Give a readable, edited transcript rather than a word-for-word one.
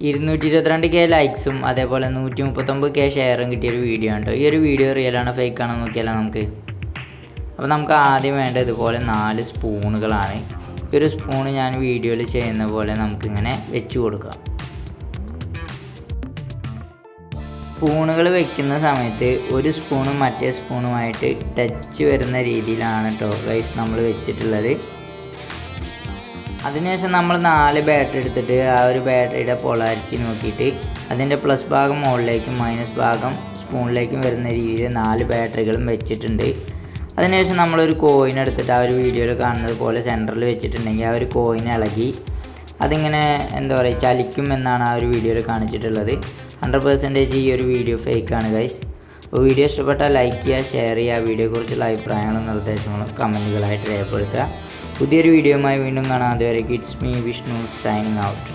222K ലൈക്സും അതേപോലെ 139K ഷെയറും കിട്ടിയൊരു വീഡിയോ ആണ് കേട്ടോ. ഈ ഒരു വീഡിയോ റിയലാണോ ഫേക്ക് ആണോ നോക്കിയാലോ നമുക്ക്. അപ്പോൾ നമുക്ക് ആദ്യം വേണ്ട ഇതുപോലെ 4 സ്പൂണുകളാണ്. ഈ ഒരു സ്പൂണ് ഞാൻ വീഡിയോയിൽ ചെയ്യുന്ന പോലെ നമുക്കിങ്ങനെ വെച്ച് കൊടുക്കാം. സ്പൂണുകൾ വെക്കുന്ന സമയത്ത് ഒരു സ്പൂണും മറ്റേ സ്പൂണുമായിട്ട് ടച്ച് വരുന്ന രീതിയിലാണ് കേട്ടോ ഗൈസ് നമ്മൾ വെച്ചിട്ടുള്ളത്. അതിനുശേഷം നമ്മൾ 4 ബാറ്ററി എടുത്തിട്ട് ആ ഒരു ബാറ്ററിയുടെ പൊളാരിറ്റി നോക്കിയിട്ട് അതിൻ്റെ പ്ലസ് ഭാഗം മുകളിലേക്കും മൈനസ് ഭാഗം സ്പൂണിലേക്കും വരുന്ന രീതിയിൽ 4 ബാറ്ററികളും വെച്ചിട്ടുണ്ട്. അതിനുശേഷം നമ്മളൊരു കോയിൻ എടുത്തിട്ട് ആ ഒരു വീഡിയോയിൽ കാണുന്നത് പോലെ സെൻറ്ററിൽ വെച്ചിട്ടുണ്ടെങ്കിൽ ആ ഒരു കോയിൻ ഇളകി അതിങ്ങനെ എന്താ പറയുക ചലിക്കും എന്നാണ് ആ ഒരു വീഡിയോയിൽ കാണിച്ചിട്ടുള്ളത്. 100% ഈ ഒരു വീഡിയോ ഫേക്കാണ് ഗൈസ്. അപ്പോൾ വീഡിയോ ഇഷ്ടപ്പെട്ടാൽ ലൈക്ക് ചെയ്യുക, ഷെയർ ചെയ്യുക. വീഡിയോയെക്കുറിച്ചുള്ള അഭിപ്രായങ്ങളും നിർദ്ദേശങ്ങളും കമൻറ്റുകളായിട്ട് രേഖപ്പെടുത്തുക. പുതിയൊരു വീഡിയോയുമായി വീണ്ടും കാണാം. അതുവരെ it's me Vishnu signing out.